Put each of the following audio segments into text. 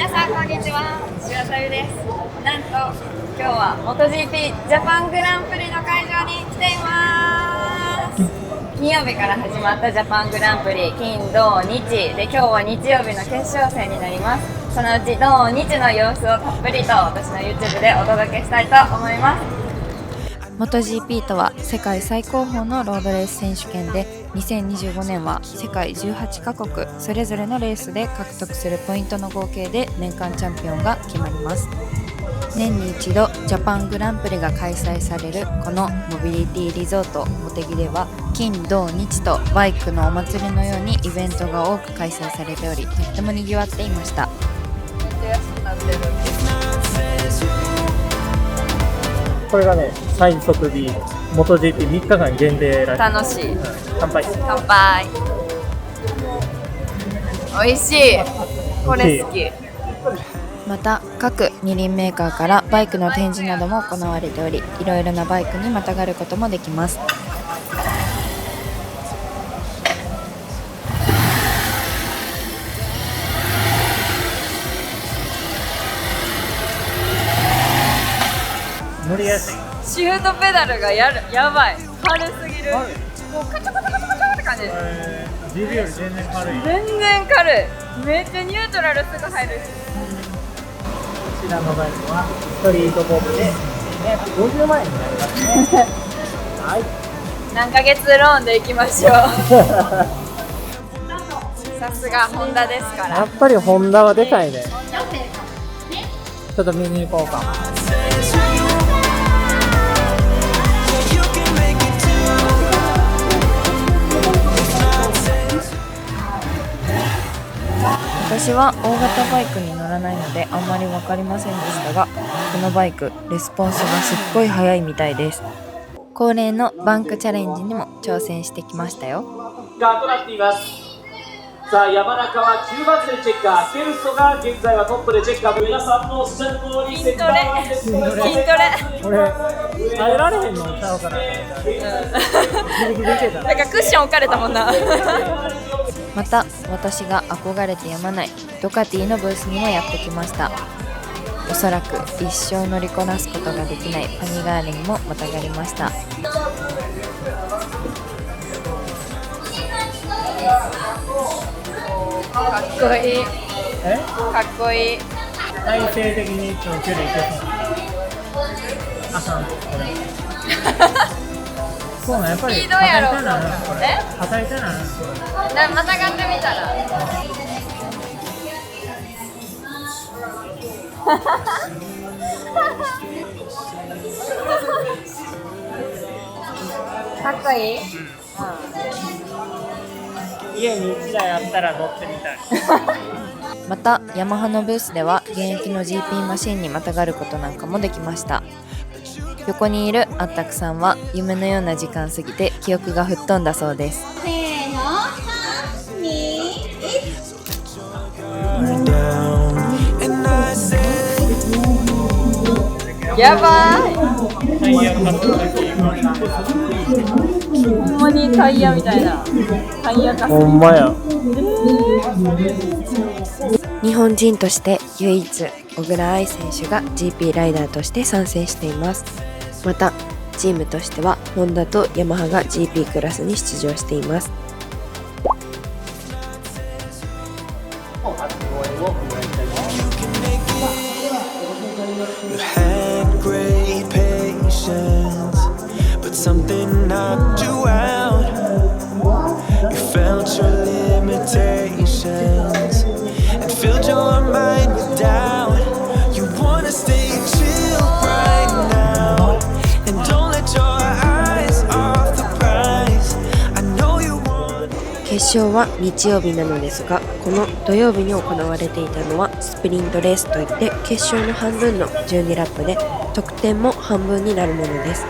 皆さんこんにちは、塩さゆです。なんと今日は MotoGP ジャパングランプリの会場に来ています。金曜日から始まったジャパングランプリ、金土日で今日は日曜日の決勝戦になります。そのうち土日の様子をたっぷりと私の YouTube でお届けしたいと思います。MotoGP とは世界最高峰のロードレース選手権で、2025年は世界18カ国それぞれのレースで獲得するポイントの合計で年間チャンピオンが決まります。年に一度ジャパングランプリが開催されるこのモビリティリゾートモテギでは、金土日とバイクのお祭りのようにイベントが多く開催されており、とっても賑わっていました。めっちゃ安くなってる。これがね、最速ビール、MotoGP 3日間限定らしい。楽しい。乾杯。乾杯。美味しい。これ好き。また各二輪メーカーからバイクの展示なども行われており、いろいろなバイクにまたがることもできます。乗りやすい。シフトペダルがやばい。軽すぎる。もうカチャカチャカチャカチャって感じです。GP より全然軽い。全然軽い。めっちゃニュートラルすぐ入るし。こちらのバイクはストリートボブで250万円になりますね。はい。何ヶ月ローンで行きましょう。さすがホンダですから。やっぱりホンダはでかいね。ちょっと見に行こうか。私は大型バイクに乗らないのであんまり分かりませんでしたが、このバイクレスポンスがすっごい速いみたいです。恒例のバンクチャレンジにも挑戦してきましたよ。がとなっています。さあ山中は9番手でチェッカー、ケルソが現在はトップでチェッカー。皆さんのおっしゃる通りセンターは筋トレ。これ耐えられへんのちゃうから。ギリギリいけた。なんかクッション置かれたもんな。また私が憧れてやまないドカティのブースにもやってきました。おそらく一生乗りこなすことができないパニガーレにもまたがりました。かっこいい。かっこいい。体勢的に長距離いけそう。あかんこれ。そうなんやっぱり。スピードやろ。叩いたなこれ。叩いたな。またがってみたら。かっこいい。家に1台あったら乗ってみたい。またヤマハのブースでは現役の GP マシンにまたがることなんかもできました。横にいるあったくさんは夢のような時間すぎて記憶が吹っ飛んだそうです。せーの、3、2、1。やばい。タイヤがほんまにタイヤみたいな。タイヤかす。ほんまや。日本人として唯一小倉愛選手が GP ライダーとして参戦しています。またチームとしてはホンダとヤマハが GP クラスに出場しています。Something knocked you out. You felt your limitations and filled your mind with doubt. You wanna stay chill right now and don't let your eyes off the prize. I know you want. 決勝は日曜日なのですが、この土曜日に行われていたのはスプリントレースといって、決勝の半分の12ラップで得点も半分になるものです。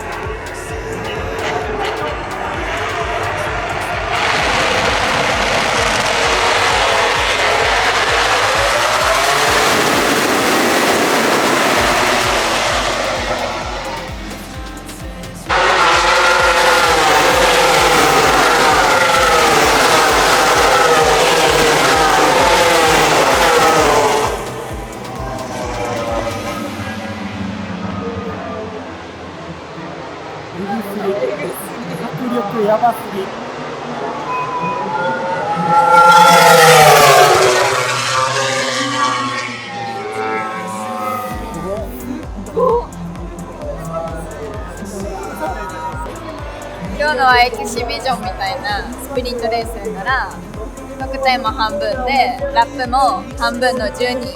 今日のはエキシビジョンみたいなスプリントレースやから得点も半分でラップも半分の12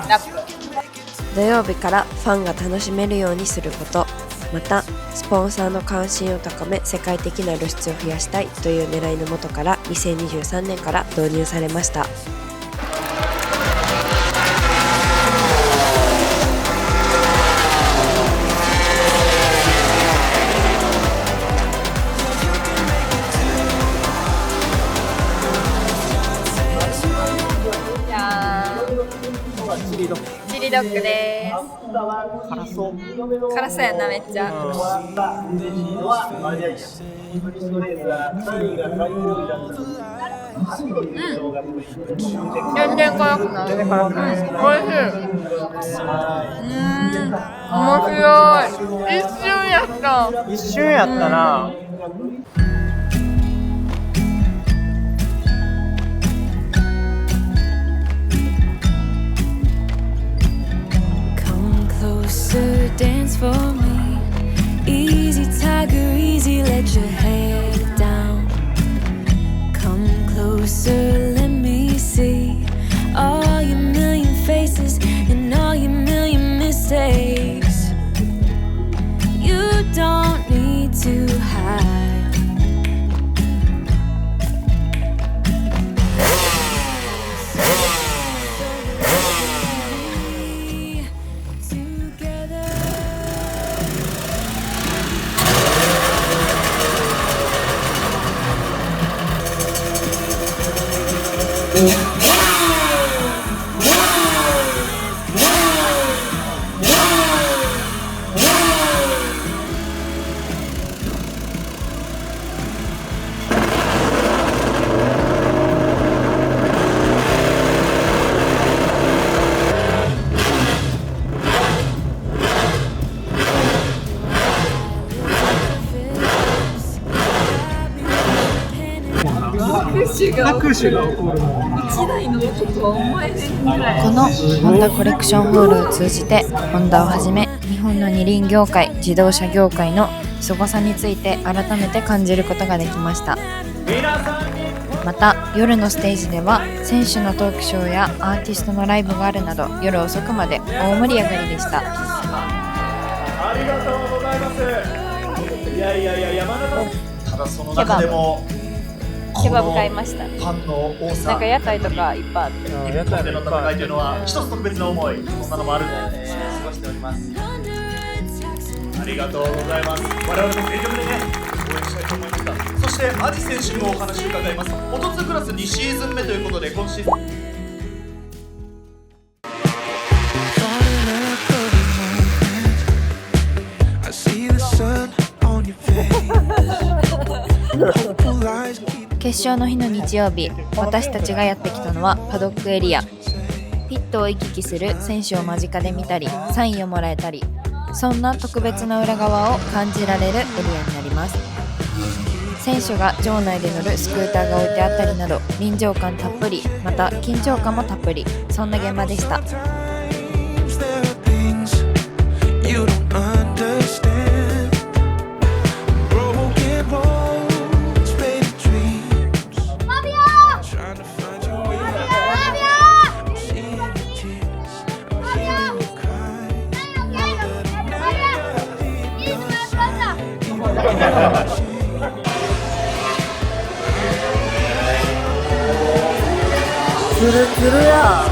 ラップ。土曜日からファンが楽しめるようにすること、またスポンサーの関心を高め世界的な露出を増やしたいという狙いのもとから2023年から導入されました。チリドッグでー辛そう。す。辛そうやな、めっちゃ。全然辛くない。おいしい。面白い。一瞬やった。一瞬やったな。Dance for me, easy tiger, easy, let your head down. Come closer, let me see all your million faces and all your million mistakes. You don't need to hide.拍手が起こるの。このホンダコレクションホールを通じてホンダをはじめ日本の二輪業界、自動車業界の凄さについて改めて感じることができました。また夜のステージでは選手のトークショーやアーティストのライブがあるなど夜遅くまで大盛り上がりでした。ありがとうございます。いやいやいや、山田ただその中でもケバブ買いました。ファンの多さ、なんか屋台とかいっぱいあって、屋台での戦いというのは一つ特別な思い、そんなのもあるんで、過ごしております。ありがとうございます。我々も全力でね、応援したいと思いました。そしてアジ選手にもお話を伺います。オトツクラス2シーズン目ということで、今シーズン決勝の日の日曜日、私たちがやってきたのはパドックエリア。ピットを行き来する選手を間近で見たり、サインをもらえたり、そんな特別な裏側を感じられるエリアになります。選手が場内で乗るスクーターが置いてあったりなど、臨場感たっぷり、また緊張感もたっぷり、そんな現場でした。ツルツルや。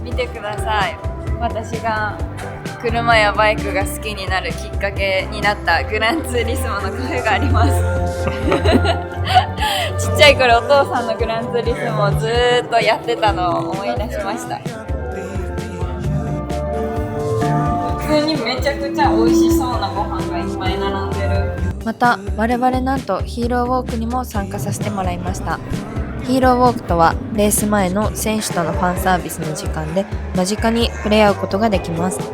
見てください。私が車やバイクが好きになるきっかけになったグランツーリスモのカフェがありますちっちゃい頃お父さんのグランツーリスモをずーっとやってたのを思い出しました。普通にめちゃくちゃ美味しそうなご飯がいっぱい並んでる。また我々なんとヒーローウォークにも参加させてもらいました。ヒーローウォークとはレース前の選手とのファンサービスの時間で間近に触れ合うことができます。こ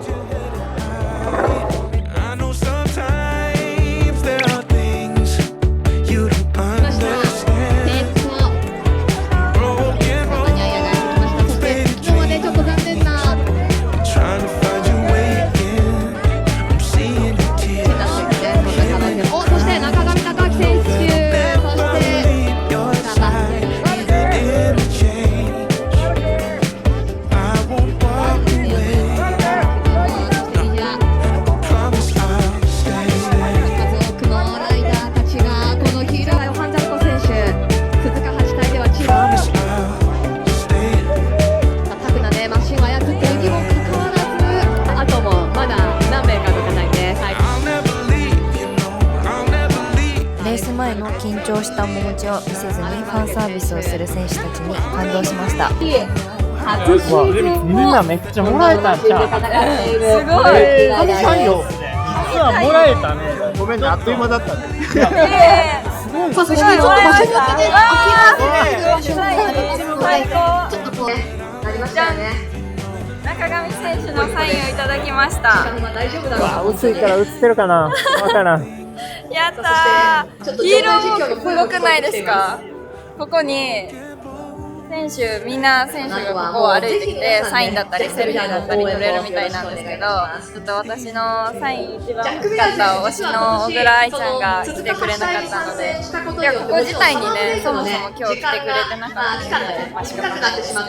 前の緊張した面持ちを見せずにファンサービスをする選手たちに感動しました。みんなめっちゃもらえたんちゃう？すごい。神サインを実はもらえたね。ごめんね、あっという間だったね。すごいもらいました。最高。ちょっとこうね、なりましたよね。中上選手のサインをいただきました。大丈夫だろう。薄いから映ってるかな。わからん。やったー。ヒーローウォークすごくないですか？ここに選手みんな選手がここを歩いてきてサインだったりセルフィーだったり撮れるみたいなんですけど、ちょっと私のサイン一番欲しかった推しの小倉愛ちゃんが来てくれなかったので、いやここ自体にねそもそも今日来てくれてなかったので、仕方ないですけど、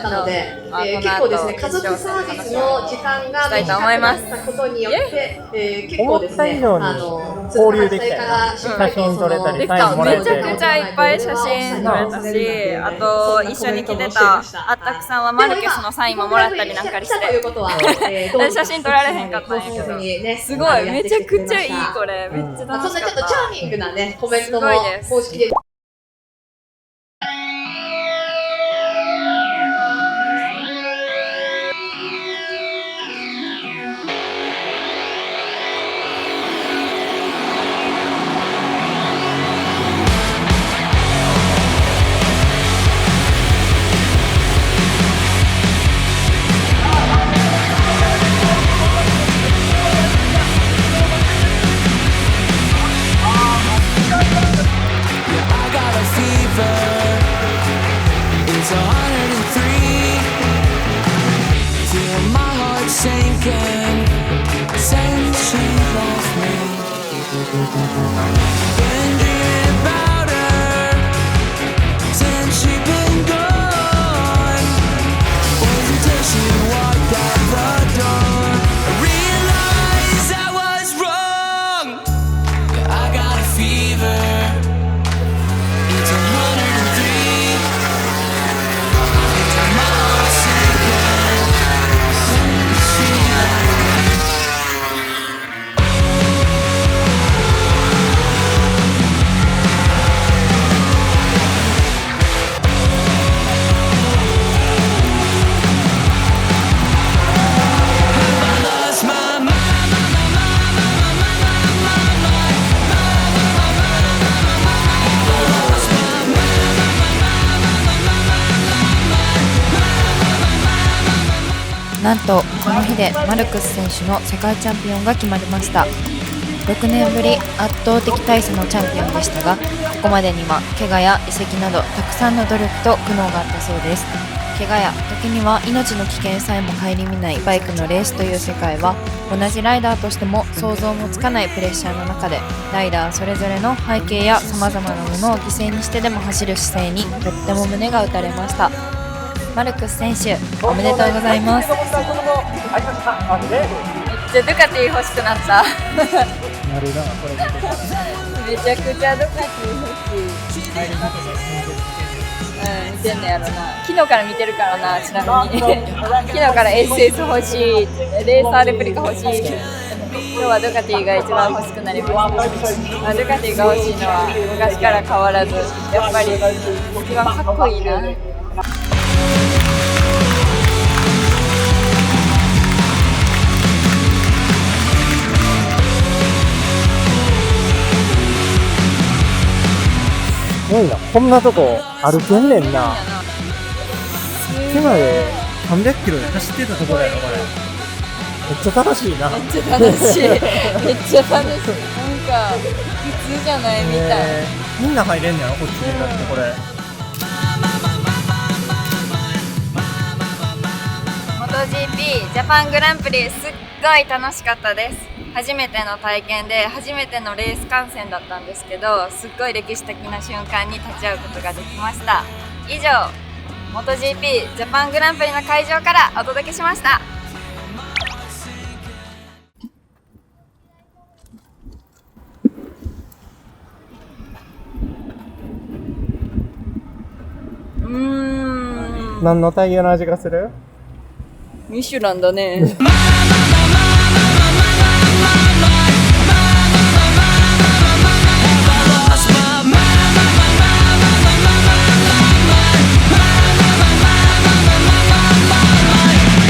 結構ですね、家族サービスの時間が短くなったことによって結構ですね、交流できたよね。写真撮れたりサインもらえて。めちゃくちゃいっぱい写真撮れたし、あと一緒に来てたあったくさんはマルケスのサインももらったりなんかして写真撮られへんかったんやけど、すごいめちゃくちゃいい、これめっちゃ楽しかった。そんなちょっとチャーミングなねコメントも公式で。なんとこの日でマルクス選手の世界チャンピオンが決まりました。6年ぶり圧倒的大差のチャンピオンでしたが、ここまでには怪我や移籍などたくさんの努力と苦悩があったそうです。怪我や時には命の危険さえも顧みないバイクのレースという世界は、同じライダーとしても想像もつかないプレッシャーの中で、ライダーそれぞれの背景やさまざまなものを犠牲にしてでも走る姿勢にとっても胸が打たれました。マルクス選手、おめでとうございます。めっちゃドカティ欲しくなった。めちゃくちゃドカティ欲しい。見てんのやろな。昨日から見てるからな、ちなみに。昨日から SS 欲しい、レーサーレプリカ欲しい。今日はドカティが一番欲しくなりました。ドカティが欲しいのは昔から変わらず、やっぱり一番かっこいいな。すごいな、こんなとこ歩けんねんな。さっきまで300キロで走ってたとこだよ、これ。めっちゃ楽しいな。めっちゃ楽しい。めっちゃ楽しい。なんか普通じゃないみたい。みんな入れんねやろ、こっちで。だってこれ。MotoGP ジャパングランプリ、すっごい楽しかったです。初めての体験で初めてのレース観戦だったんですけど、すっごい歴史的な瞬間に立ち会うことができました。以上、MotoGP ジャパングランプリの会場からお届けしました。何のタイヤの味がする？ミシュランだね。